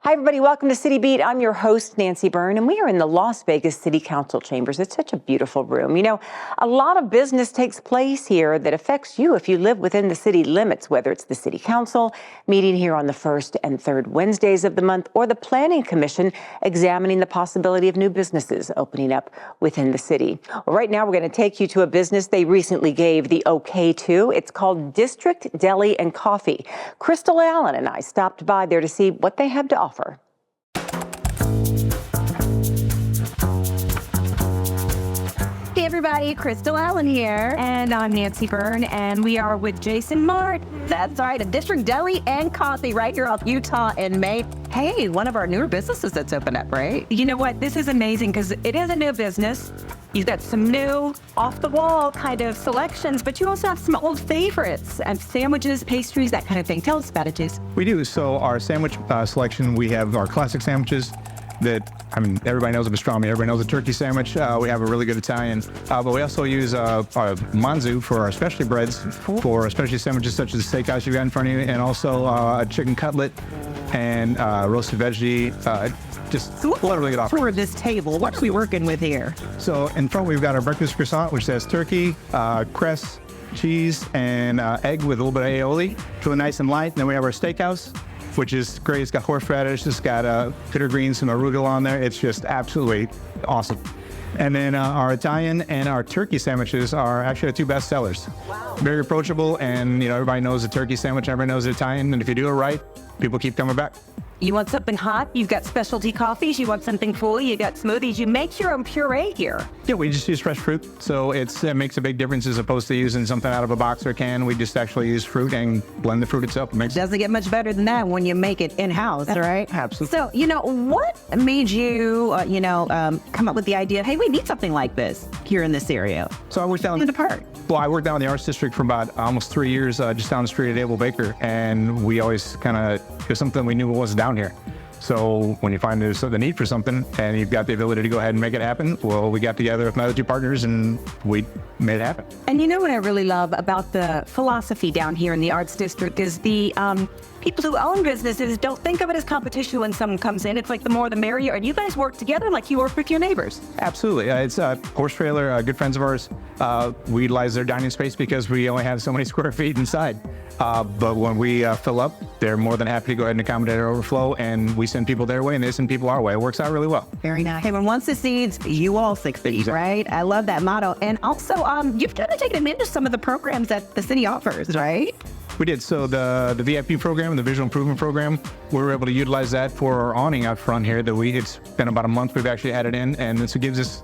Hi, everybody. Welcome to City Beat. I'm your host, Nancy Byrne, and we are in the Las Vegas City Council chambers. It's such a beautiful room. You know, a lot of business takes place here that affects you if you live within the city limits, whether it's the City Council meeting here on the first and third Wednesdays of the month, or the Planning Commission examining the possibility of new businesses opening up within the city. Well, right now, we're going to take you to a business they recently gave the okay to. It's called District Deli and Coffee. Crystal Allen and I stopped by there to see what they have to offer. Hey everybody, Crystal Allen here, and I'm Nancy Byrne, and we are with Jason Martin. That's right, a District Deli and Coffee right here off Utah and May. Hey, one of our newer businesses that's opened up, right? You know what, this is amazing because it is a new business. You've got some new, off-the-wall kind of selections, but you also have some old favorites and sandwiches, pastries, that kind of thing. Tell us about it, Jason. We do. So our sandwich selection, we have our classic sandwiches that, I mean, everybody knows a pastrami, everybody knows a turkey sandwich. We have a really good Italian, but we also use our manzu for our specialty breads, for specialty sandwiches such as the steakhouse you've got in front of you, and also a chicken cutlet and roasted veggie. Just literally good offer. For this table, what are we working with here? So in front we've got our breakfast croissant, which has turkey, cress, cheese, and egg with a little bit of aioli. Really nice and light. And then we have our steakhouse, which is great. It's got horseradish, it's got bitter greens, some arugula on there. It's just absolutely awesome. And then our Italian and our turkey sandwiches are actually our two best sellers. Wow. Very approachable, and you know, everybody knows the turkey sandwich, everybody knows the Italian, and if you do it right, people keep coming back. You want something hot? You've got specialty coffees. You want something full? You got smoothies. You make your own puree here. Yeah, we just use fresh fruit, so it makes a big difference as opposed to using something out of a box or can. We just actually use fruit and blend the fruit itself. It doesn't get much better than that when you make it in-house, right? Absolutely. So, you know, what made you, come up with the idea, hey, we need something like this here in this area? So I worked down in the park. Well, I worked down in the Arts District for about almost 3 years, just down the street at Abel Baker, and we always it was something we knew wasn't down here. So when you find there's the need for something and you've got the ability to go ahead and make it happen, well, we got together with my other two partners and we made it happen. And you know what I really love about the philosophy down here in the Arts District is the people who own businesses don't think of it as competition when someone comes in. It's like the more the merrier, and you guys work together like you work with your neighbors. Absolutely. It's a horse trailer, good friends of ours. We utilize their dining space because we only have so many square feet inside. But when we fill up, they're more than happy to go ahead and accommodate our overflow, and we send people their way and they send people our way. It works out really well. Very nice. Hey, when one succeeds, you all succeed, exactly. Right? I love that motto. And also, you've kind of taken them into some of the programs that the city offers, right? We did. So the VIP program, the visual improvement program, we were able to utilize that for our awning out front here. It's been about a month we've actually added in, and this gives us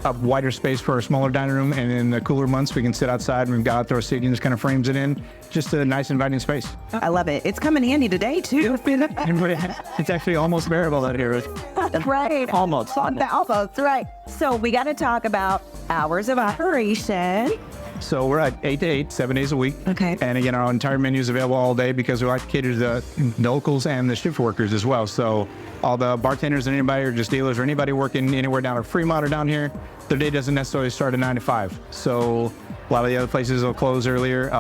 a wider space for a smaller dining room, and in the cooler months we can sit outside and we've got outdoor seating. This kind of frames it in. Just a nice inviting space. I love it. It's coming handy today too. It's actually almost bearable out here. Right. Almost, right. So we got to talk about hours of operation. So we're at 8 to 8, 7 days a week. Okay. And again, our entire menu is available all day because we like to cater to the locals and the shift workers as well. So all the bartenders and anybody, or just dealers or anybody working anywhere down at Fremont or down here, their day doesn't necessarily start at 9 to 5. So a lot of the other places will close earlier.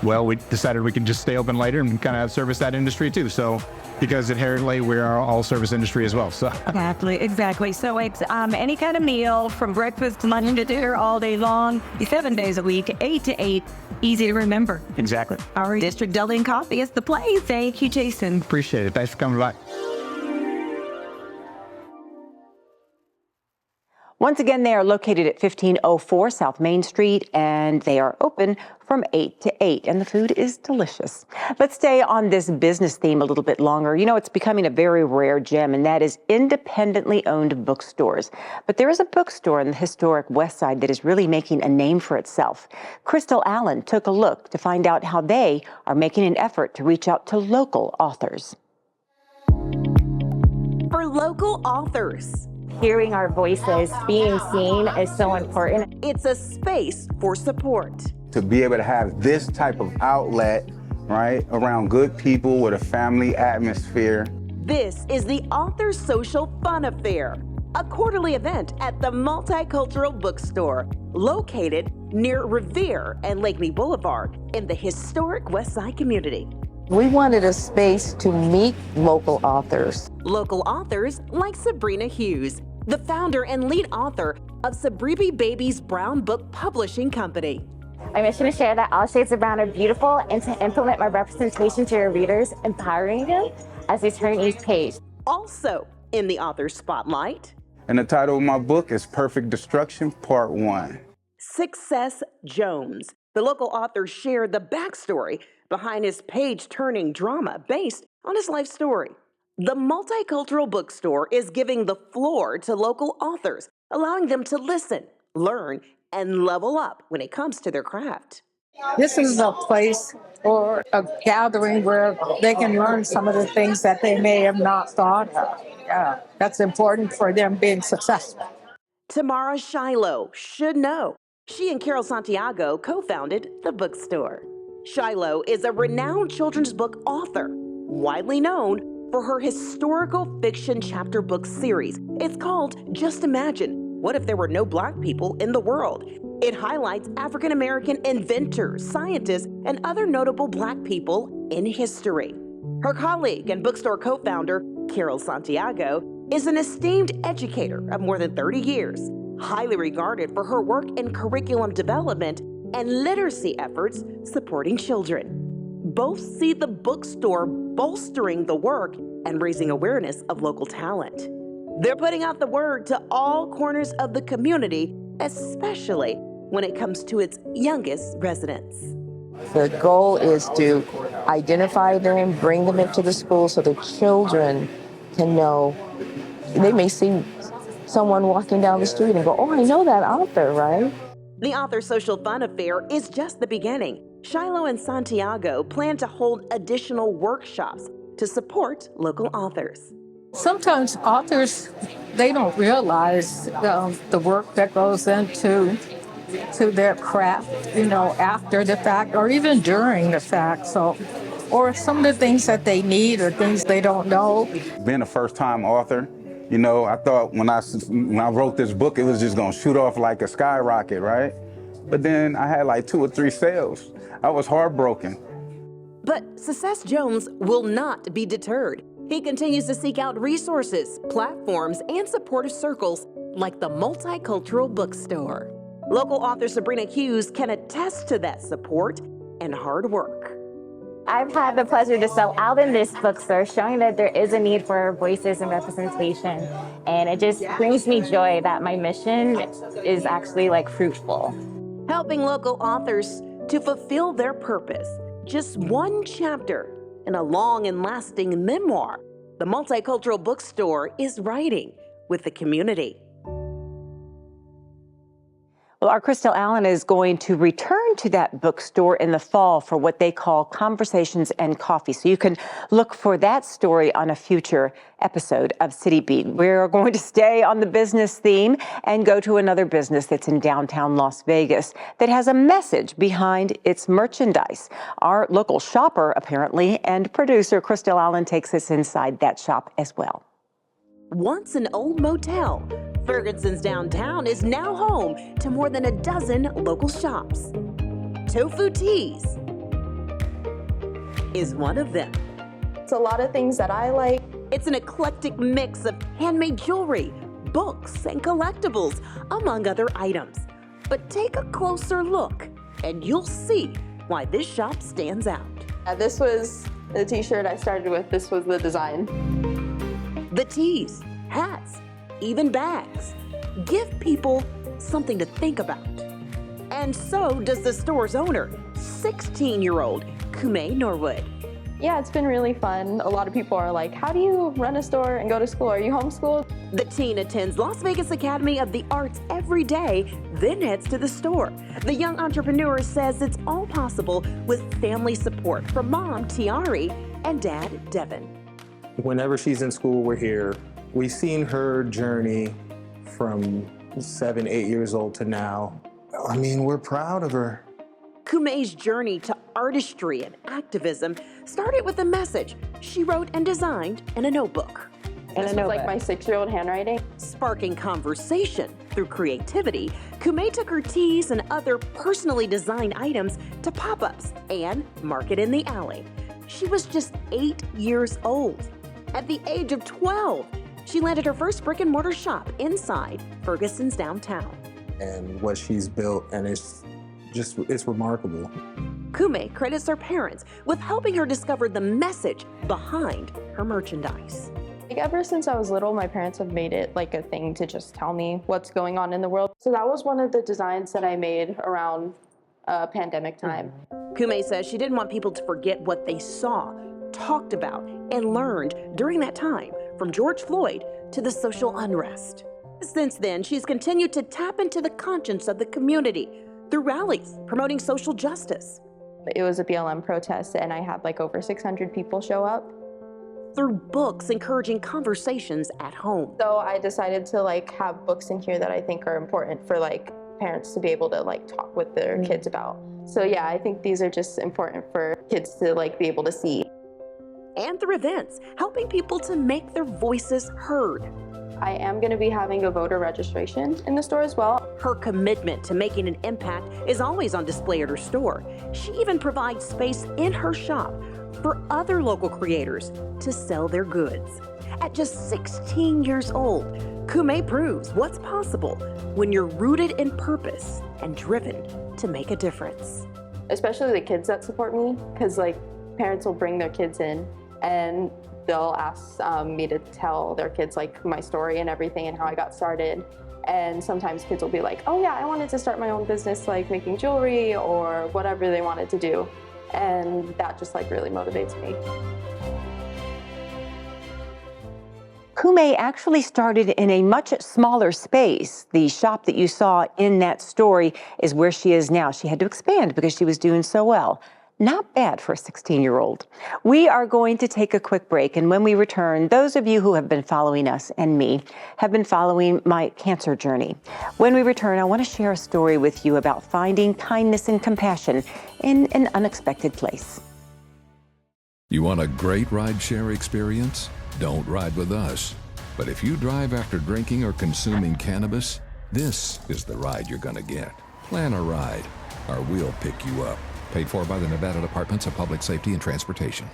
Well, we decided we could just stay open later and kind of service that industry too. So because inherently we are all service industry as well. So Exactly. So it's any kind of meal from breakfast to lunch to dinner all day long, 7 days a week, 8 to 8, easy to remember. Exactly. Our District Deli and Coffee is the place. Thank you, Jason. Appreciate it. Thanks for coming by. Once again, they are located at 1504 South Main Street, and they are open from 8 to 8, and the food is delicious. Let's stay on this business theme a little bit longer. You know, it's becoming a very rare gem, and that is independently owned bookstores. But there is a bookstore in the historic West Side that is really making a name for itself. Crystal Allen took a look to find out how they are making an effort to reach out to local authors. For local authors, hearing our voices, being seen is so important. it's a space for support. To be able to have this type of outlet, right, around good people with a family atmosphere. This is the Authors Social Fun Affair, a quarterly event at the Multicultural Bookstore, located near Revere and Lakely Boulevard in the historic West Side community. We wanted a space to meet local authors. Local authors like Sabrina Hughes, the founder and lead author of Sabribi Babies Brown Book Publishing Company. My mission is to share that all shades of brown are beautiful and to implement my representation to your readers, empowering them as they turn each page. Also in the author's spotlight, And the title of my book is Perfect Destruction, Part 1. Success Jones. The local author shared the backstory behind his page-turning drama based on his life story. The Multicultural Bookstore is giving the floor to local authors, allowing them to listen, learn, and level up when it comes to their craft. This is a place or a gathering where they can learn some of the things that they may have not thought of. Yeah, that's important for them being successful. Tamara Shiloh should know. She and Carol Santiago co-founded the bookstore. Shiloh is a renowned children's book author, widely known for her historical fiction chapter book series. It's called Just Imagine, What If There Were No Black People in the World? It highlights African-American inventors, scientists, and other notable Black people in history. Her colleague and bookstore co-founder, Carol Santiago, is an esteemed educator of more than 30 years, highly regarded for her work in curriculum development and literacy efforts supporting children. Both see the bookstore bolstering the work and raising awareness of local talent. They're putting out the word to all corners of the community, especially when it comes to its youngest residents. The goal is to identify them, bring them into the school so the children can know. They may see someone walking down the street and go, oh, I know that author, right? The Author Social Fun Affair is just the beginning. Shiloh and Santiago plan to hold additional workshops to support local authors. Sometimes authors, they don't realize the work that goes into their craft, after the fact or even during the fact. So, or some of the things that they need or things they don't know. Being a first-time author, I thought when I wrote this book, it was just gonna shoot off like a skyrocket, right? But then I had like 2 or 3 sales. I was heartbroken. But Success Jones will not be deterred. He continues to seek out resources, platforms, and supportive circles like the Multicultural Bookstore. Local author Sabrina Hughes can attest to that support and hard work. I've had the pleasure to sell out in this bookstore, showing that there is a need for voices and representation. And it just brings me joy that my mission is actually fruitful. Helping local authors to fulfill their purpose. Just one chapter in a long and lasting memoir the Multicultural Bookstore is writing with the community. Well, our Crystal Allen is going to return to that bookstore in the fall for what they call Conversations and Coffee. So you can look for that story on a future episode of City Beat. We're going to stay on the business theme and go to another business that's in downtown Las Vegas that has a message behind its merchandise. Our local shopper, apparently, and producer Crystal Allen takes us inside that shop as well. Once an old motel, Ferguson's downtown is now home to more than a dozen local shops. Tofu Teas is one of them. It's a lot of things that I like. It's an eclectic mix of handmade jewelry, books, and collectibles, among other items. But take a closer look, and you'll see why this shop stands out. This was the t-shirt I started with. This was the design. The tees, hats, even bags. Give people something to think about. And so does the store's owner, 16-year-old Kume Norwood. Yeah, it's been really fun. A lot of people are like, how do you run a store and go to school? Are you homeschooled? The teen attends Las Vegas Academy of the Arts every day, then heads to the store. The young entrepreneur says it's all possible with family support from mom, Tiari, and dad, Devin. Whenever she's in school, we're here. We've seen her journey from 7, 8 years old to now. I mean, we're proud of her. Kume's journey to artistry and activism started with a message she wrote and designed in a notebook. This was like my 6-year-old handwriting. Sparking conversation through creativity, Kume took her tees and other personally designed items to pop-ups and market in the alley. She was just 8 years old. At the age of 12, she landed her first brick and mortar shop inside Ferguson's downtown. And what she's built, and it's remarkable. Kume credits her parents with helping her discover the message behind her merchandise. Like ever since I was little, my parents have made it like a thing to just tell me what's going on in the world. So that was one of the designs that I made around pandemic time. Kume says she didn't want people to forget what they saw, talked about, and learned during that time, from George Floyd to the social unrest. Since then, she's continued to tap into the conscience of the community through rallies promoting social justice. It was a BLM protest, and I had like over 600 people show up. Through books encouraging conversations at home. So I decided to like have books in here that I think are important for like parents to be able to like talk with their kids about. So yeah, I think these are just important for kids to like be able to see. And through events, helping people to make their voices heard. I am going to be having a voter registration in the store as well. Her commitment to making an impact is always on display at her store. She even provides space in her shop for other local creators to sell their goods. At just 16 years old, Kume proves what's possible when you're rooted in purpose and driven to make a difference. Especially the kids that support me, because like parents will bring their kids in and they'll ask me to tell their kids like my story and everything and how I got started. And sometimes kids will be like, oh yeah, I wanted to start my own business, like making jewelry or whatever they wanted to do. And that just like really motivates me. Kume actually started in a much smaller space. The shop that you saw in that story is where she is now. She had to expand because she was doing so well. Not bad for a 16-year-old. We are going to take a quick break, and when we return, those of you who have been following us and me have been following my cancer journey. When we return, I want to share a story with you about finding kindness and compassion in an unexpected place. You want a great ride-share experience? Don't ride with us. But if you drive after drinking or consuming cannabis, this is the ride you're going to get. Plan a ride, or we'll pick you up. Paid for by the Nevada Departments of Public Safety and Transportation.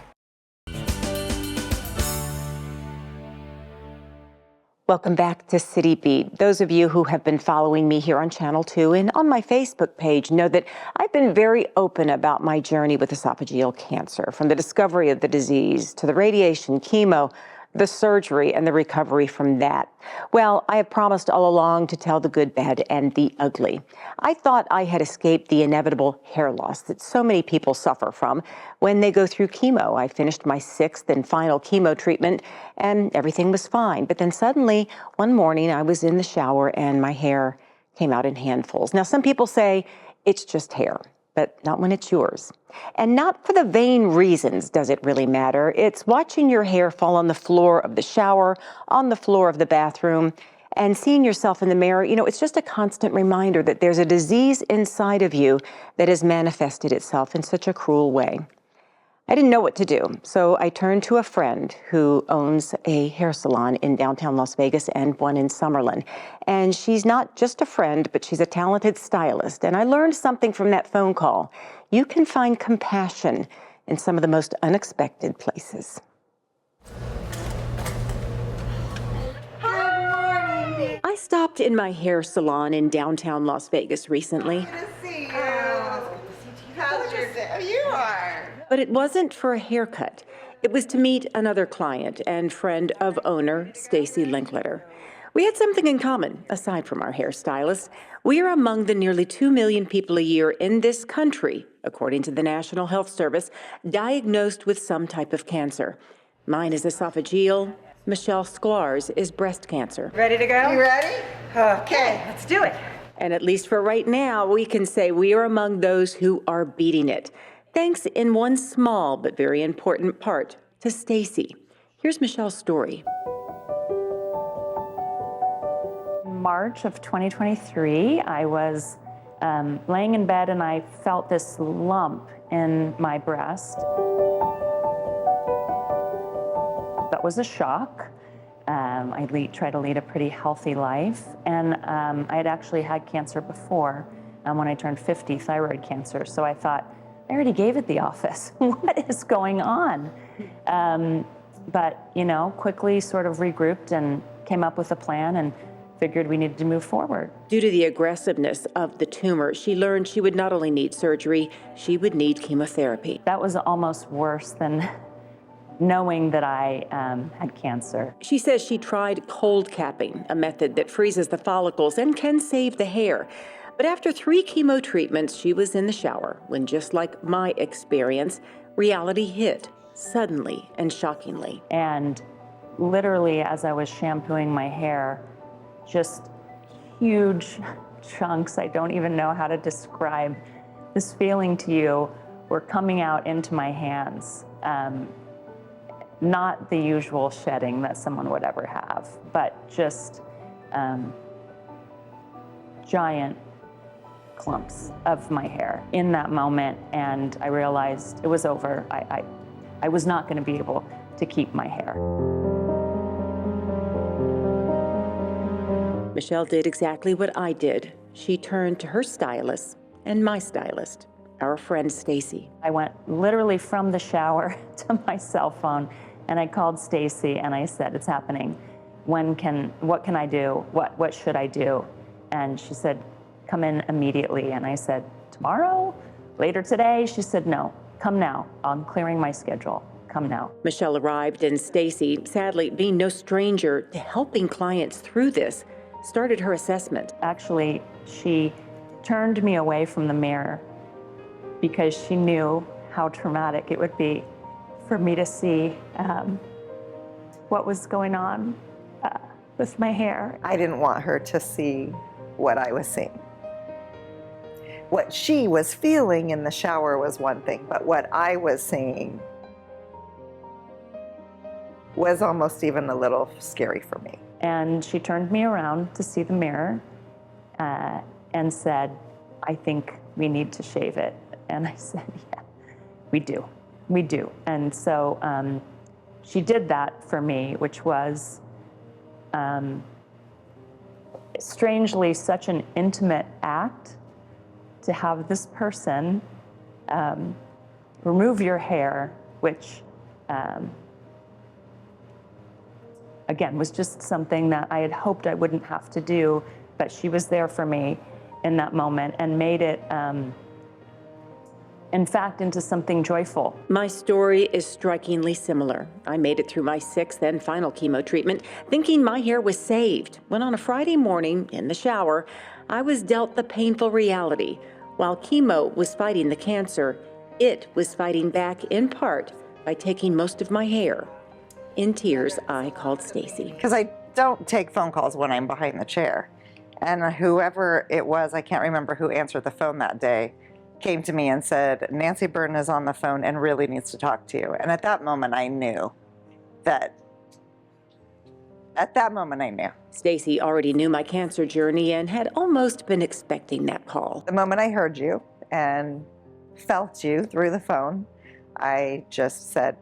Welcome back to City Beat. Those of you who have been following me here on Channel 2 and on my Facebook page know that I've been very open about my journey with esophageal cancer, from the discovery of the disease to the radiation, chemo, the surgery, and the recovery from that. Well, I have promised all along to tell the good, bad, and the ugly. I thought I had escaped the inevitable hair loss that so many people suffer from when they go through chemo. I finished my 6th and final chemo treatment, and everything was fine. But then suddenly, one morning, I was in the shower, and my hair came out in handfuls. Now, some people say it's just hair, but not when it's yours. And not for the vain reasons does it really matter. It's watching your hair fall on the floor of the shower, on the floor of the bathroom, and seeing yourself in the mirror. You know, it's just a constant reminder that there's a disease inside of you that has manifested itself in such a cruel way. I didn't know what to do, so I turned to a friend who owns a hair salon in downtown Las Vegas and one in Summerlin. And she's not just a friend, but she's a talented stylist. And I learned something from that phone call. You can find compassion in some of the most unexpected places. I stopped in my hair salon in downtown Las Vegas recently. Good to see you. How's your day? You are. But it wasn't for a haircut. It was to meet another client and friend of owner Stacy Linkletter. We had something in common, aside from our hairstylist. We are among the nearly 2 million people a year in this country, according to the National Health Service, diagnosed with some type of cancer. Mine is esophageal. Michelle Sklar's is breast cancer. Ready to go? You ready? Okay, let's do it. And at least for right now, we can say we are among those who are beating it. Thanks in one small but very important part to Stacy. Here's Michelle's story. March of 2023, I was laying in bed and I felt this lump in my breast. That was a shock. I tried to lead a pretty healthy life, and I had actually had cancer before when I turned 50, thyroid cancer. So I thought, I already gave it the office. What is going on? But, you know, quickly sort of regrouped and came up with a plan and figured we needed to move forward. Due to the aggressiveness of the tumor, she learned she would not only need surgery, she would need chemotherapy. That was almost worse than knowing that I had cancer. She says she tried cold capping, a method that freezes the follicles and can save the hair. But after 3 chemo treatments, she was in the shower when, just like my experience, reality hit suddenly and shockingly. And literally, as I was shampooing my hair, just huge chunks, I don't even know how to describe this feeling to you, were coming out into my hands. Not the usual shedding that someone would ever have, but just giant clumps of my hair in that moment. And I realized it was over. I was not going to be able to keep my hair. Michelle did exactly what I did. She turned to her stylist and my stylist, our friend Stacy. I went literally from the shower to my cell phone, and I called Stacy and I said, "It's happening. What can I do? What should I do?" And she said, "Come in immediately." And I said, "Tomorrow? Later today?" She said, "No, come now. I'm clearing my schedule. Come now." Michelle arrived, and Stacy, sadly being no stranger to helping clients through this, started her assessment. Actually, she turned me away from the mirror because she knew how traumatic it would be for me to see what was going on with my hair. I didn't want her to see what I was seeing. What she was feeling in the shower was one thing, but what I was seeing was almost even a little scary for me. And she turned me around to see the mirror and said, "I think we need to shave it." And I said, "Yeah, we do. We do." And so she did that for me, which was strangely such an intimate act to have this person remove your hair, which again was just something that I had hoped I wouldn't have to do, but she was there for me in that moment and made it in fact into something joyful. My story is strikingly similar. I made it through my 6th and final chemo treatment, thinking my hair was saved, when on a Friday morning in the shower, I was dealt the painful reality. While chemo was fighting the cancer, it was fighting back in part by taking most of my hair. In tears, I called Stacy. Because I don't take phone calls when I'm behind the chair. And whoever it was, I can't remember who answered the phone that day, came to me and said, "Nancy Byrne is on the phone and really needs to talk to you." And at that moment, I knew that. At that moment, I knew. Stacy already knew my cancer journey and had almost been expecting that call. The moment I heard you and felt you through the phone, I just said,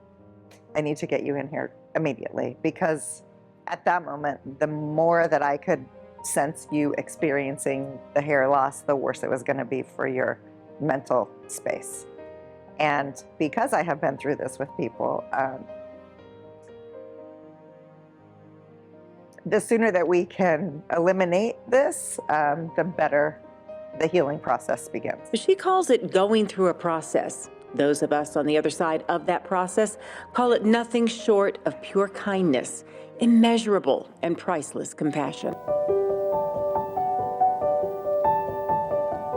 "I need to get you in here immediately." Because at that moment, the more that I could sense you experiencing the hair loss, the worse it was going to be for your mental space. And because I have been through this with people, the sooner that we can eliminate this, the better the healing process begins. She calls it going through a process. Those of us on the other side of that process call it nothing short of pure kindness, immeasurable and priceless compassion.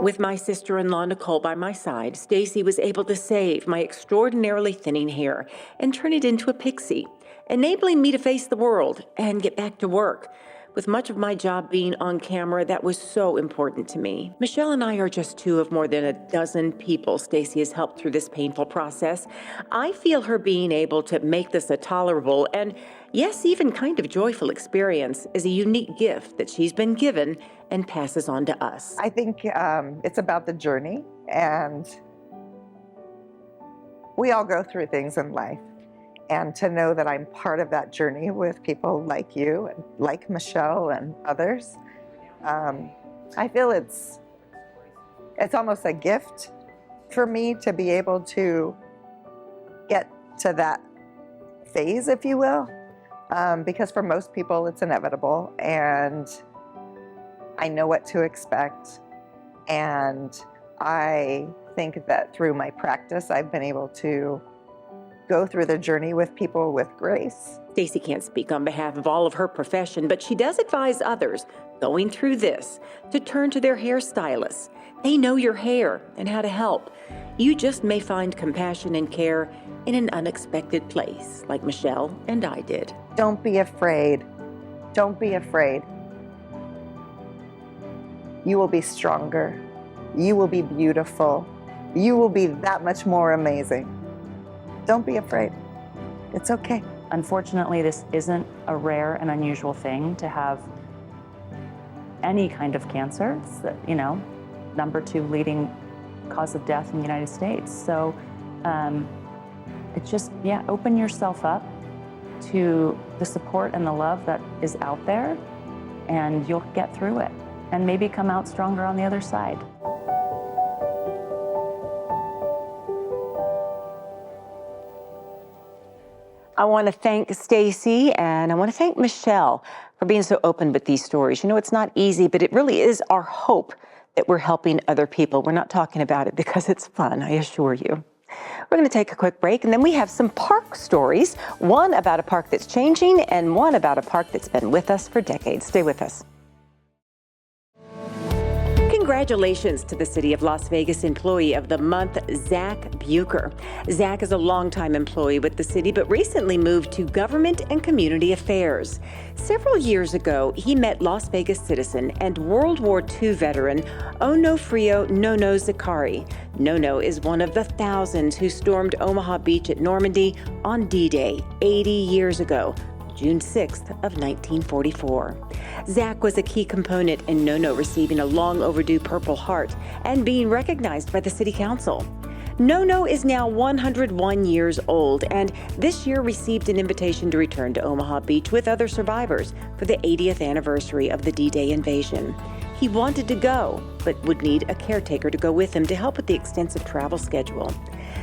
With my sister-in-law Nicole by my side, Stacy was able to save my extraordinarily thinning hair and turn it into a pixie, enabling me to face the world and get back to work. With much of my job being on camera, that was so important to me. Michelle and I are just 2 of more than a dozen people Stacy has helped through this painful process. I feel her being able to make this a tolerable and, yes, even kind of joyful experience is a unique gift that she's been given and passes on to us. I think it's about the journey, and we all go through things in life. And to know that I'm part of that journey with people like you and like Michelle and others, I feel it's almost a gift for me to be able to get to that phase, if you will, because for most people it's inevitable, and I know what to expect. And I think that through my practice, I've been able to go through the journey with people with grace. Stacey can't speak on behalf of all of her profession, but she does advise others going through this to turn to their hairstylists. They know your hair and how to help. You just may find compassion and care in an unexpected place, like Michelle and I did. Don't be afraid. Don't be afraid. You will be stronger. You will be beautiful. You will be that much more amazing. Don't be afraid. It's okay. Unfortunately, this isn't a rare and unusual thing to have any kind of cancer. It's the, number 2 leading cause of death in the United States. So it's just, open yourself up to the support and the love that is out there, and you'll get through it and maybe come out stronger on the other side. I want to thank Stacey and I want to thank Michelle for being so open with these stories. It's not easy, but it really is our hope that we're helping other people. We're not talking about it because it's fun, I assure you. We're going to take a quick break, and then we have some park stories, one about a park that's changing and one about a park that's been with us for decades. Stay with us. Congratulations to the City of Las Vegas Employee of the Month, Zach Bucher. Zach is a longtime employee with the city, but recently moved to Government and Community Affairs. Several years ago, he met Las Vegas citizen and World War II veteran Onofrio Nono Zakari. Nono is one of the thousands who stormed Omaha Beach at Normandy on D-Day 80 years ago, June 6th of 1944. Zach was a key component in Nono receiving a long overdue Purple Heart and being recognized by the City Council. Nono is now 101 years old and this year received an invitation to return to Omaha Beach with other survivors for the 80th anniversary of the D-Day invasion. He wanted to go, but would need a caretaker to go with him to help with the extensive travel schedule.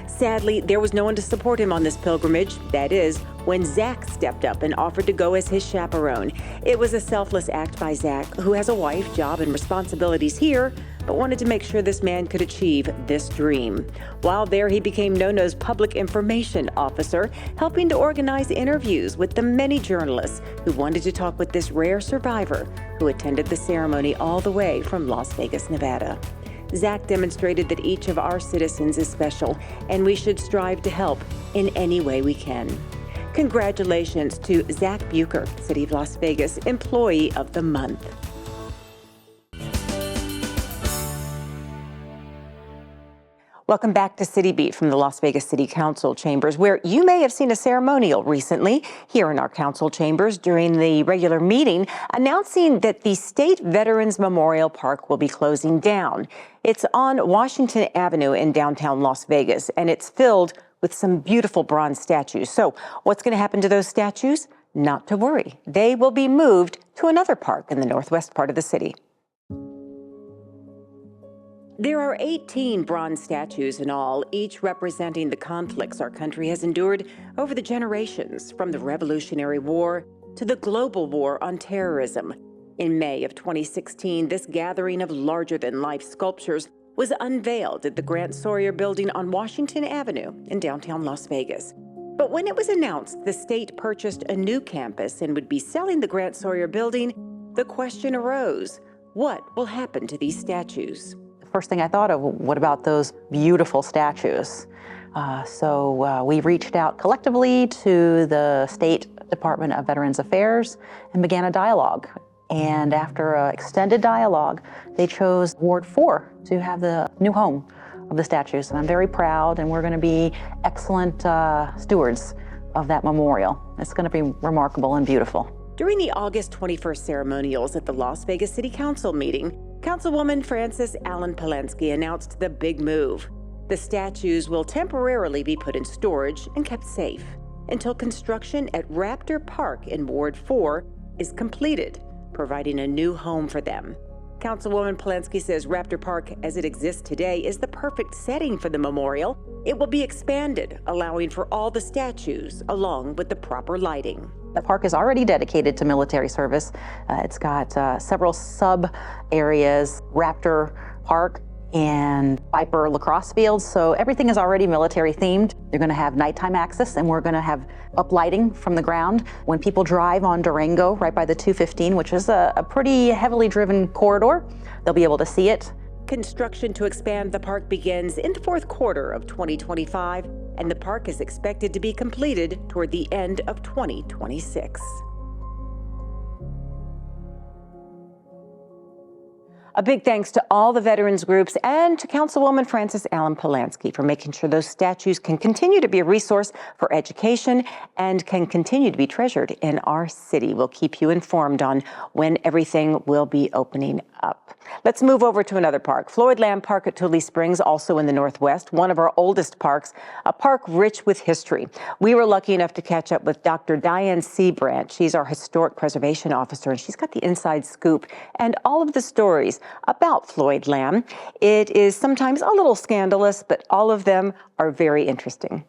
Sadly, there was no one to support him on this pilgrimage. That is, when Zach stepped up and offered to go as his chaperone. It was a selfless act by Zach, who has a wife, job, and responsibilities here, but wanted to make sure this man could achieve this dream. While there, he became Nono's public information officer, helping to organize interviews with the many journalists who wanted to talk with this rare survivor who attended the ceremony all the way from Las Vegas, Nevada. Zach demonstrated that each of our citizens is special, and we should strive to help in any way we can. Congratulations to Zach Bucher, City of Las Vegas Employee of the Month. Welcome back to City Beat from the Las Vegas City Council chambers, where you may have seen a ceremonial recently here in our council chambers during the regular meeting announcing that the State Veterans Memorial Park will be closing down. It's on Washington Avenue in downtown Las Vegas, and it's filled with some beautiful bronze statues. So what's going to happen to those statues? Not to worry. They will be moved to another park in the northwest part of the city. There are 18 bronze statues in all, each representing the conflicts our country has endured over the generations, from the Revolutionary War to the global war on terrorism. In May of 2016, this gathering of larger-than-life sculptures was unveiled at the Grant Sawyer Building on Washington Avenue in downtown Las Vegas. But when it was announced the state purchased a new campus and would be selling the Grant Sawyer Building, the question arose, what will happen to these statues? First thing I thought of, what about those beautiful statues? So we reached out collectively to the State Department of Veterans Affairs and began a dialogue. And after an extended dialogue, they chose Ward 4 to have the new home of the statues. And I'm very proud, and we're going to be excellent stewards of that memorial. It's going to be remarkable and beautiful. During the August 21st ceremonials at the Las Vegas City Council meeting, Councilwoman Frances Allen Palensky announced the big move. The statues will temporarily be put in storage and kept safe until construction at Raptor Park in Ward 4 is completed, providing a new home for them. Councilwoman Polanski says Raptor Park, as it exists today, is the perfect setting for the memorial. It will be expanded, allowing for all the statues, along with the proper lighting. The park is already dedicated to military service. It's got several sub areas, Raptor Park and Viper lacrosse fields. So everything is already military themed. They're going to have nighttime access, and we're going to have uplighting from the ground. When people drive on Durango, right by the 215, which is a pretty heavily driven corridor, they'll be able to see it. Construction to expand the park begins in the fourth quarter of 2025, and the park is expected to be completed toward the end of 2026. A big thanks to all the veterans groups and to Councilwoman Frances Allen Polanski for making sure those statues can continue to be a resource for education and can continue to be treasured in our city. We'll keep you informed on when everything will be opening up. Let's move over to another park, Floyd Lamb Park at Tule Springs, also in the Northwest, one of our oldest parks, a park rich with history. We were lucky enough to catch up with Dr. Diane Seabrandt. She's our Historic Preservation Officer, and she's got the inside scoop and all of the stories about Floyd Lamb. It is sometimes a little scandalous, but all of them are very interesting.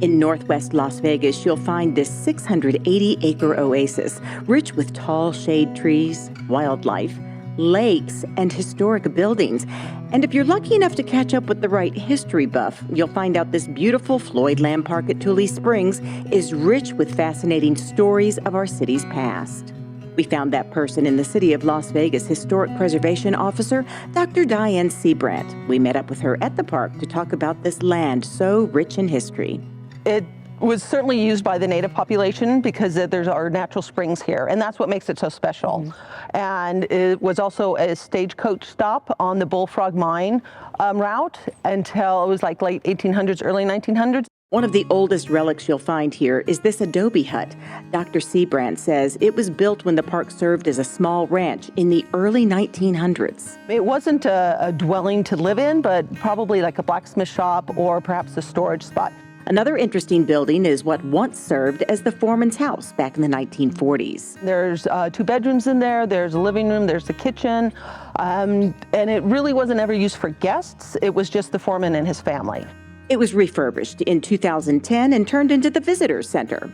In Northwest Las Vegas, you'll find this 680-acre oasis, rich with tall shade trees, wildlife, lakes, and historic buildings. And if you're lucky enough to catch up with the right history buff, you'll find out this beautiful Floyd Lamb Park at Tule Springs is rich with fascinating stories of our city's past. We found that person in the City of Las Vegas Historic Preservation Officer, Dr. Diane Seabrandt. We met up with her at the park to talk about this land so rich in history. It was certainly used by the native population because there's our natural springs here, and that's what makes it so special. And it was also a stagecoach stop on the Bullfrog Mine route until it was like late 1800s, early 1900s. One of the oldest relics you'll find here is this adobe hut. Dr. Seabrandt says it was built when the park served as a small ranch in the early 1900s. It wasn't a dwelling to live in, but probably like a blacksmith shop or perhaps a storage spot. Another interesting building is what once served as the foreman's house back in the 1940s. There's 2 bedrooms in there, there's a living room, there's a kitchen, and it really wasn't ever used for guests. It was just the foreman and his family. It was refurbished in 2010 and turned into the visitor center.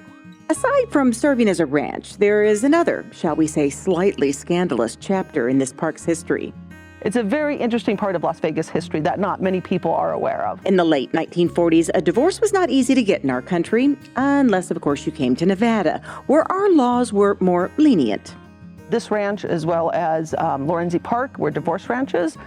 Aside from serving as a ranch, there is another, shall we say, slightly scandalous chapter in this park's history. It's a very interesting part of Las Vegas history that not many people are aware of. In the late 1940s, a divorce was not easy to get in our country, unless, of course, you came to Nevada, where our laws were more lenient. This ranch, as well as Lorenzi Park, were divorce ranches.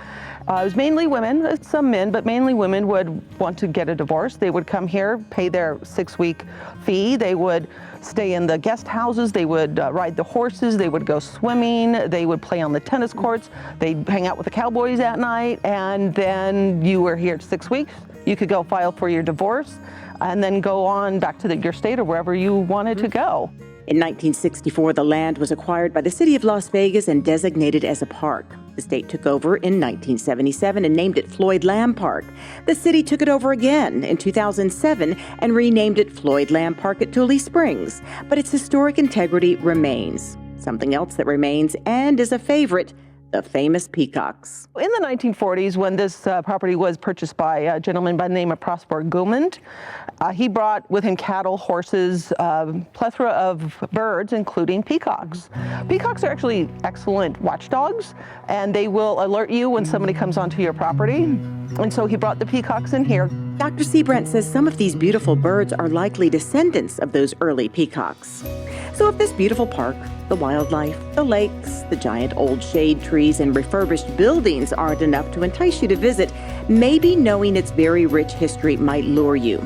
It was mainly women, some men, but mainly women would want to get a divorce. They would come here, pay their 6-week fee. They would stay in the guest houses. They would ride the horses. They would go swimming. They would play on the tennis courts. They'd hang out with the cowboys at night. And then you were here 6 weeks. You could go file for your divorce and then go on back to your state or wherever you wanted to go. In 1964, the land was acquired by the City of Las Vegas and designated as a park. The state took over in 1977 and named it Floyd Lamb Park. The city took it over again in 2007 and renamed it Floyd Lamb Park at Tule Springs. But its historic integrity remains. Something else that remains and is a favorite, the famous peacocks. In the 1940s, when this property was purchased by a gentleman by the name of Prosper Gilman, he brought with him cattle, horses, plethora of birds, including peacocks. Peacocks are actually excellent watchdogs, and they will alert you when somebody comes onto your property. And so he brought the peacocks in here. Dr. Seabrandt says some of these beautiful birds are likely descendants of those early peacocks. So if this beautiful park, the wildlife, the lakes, the giant old shade trees, and refurbished buildings aren't enough to entice you to visit, maybe knowing its very rich history might lure you.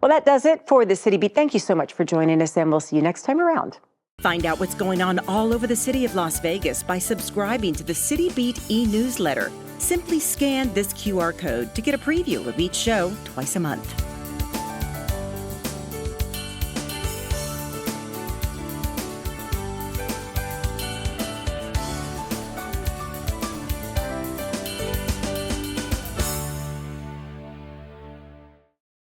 Well, that does it for the City Beat. Thank you so much for joining us, and we'll see you next time around. Find out what's going on all over the city of Las Vegas by subscribing to the City Beat e-newsletter. Simply scan this QR code to get a preview of each show twice a month.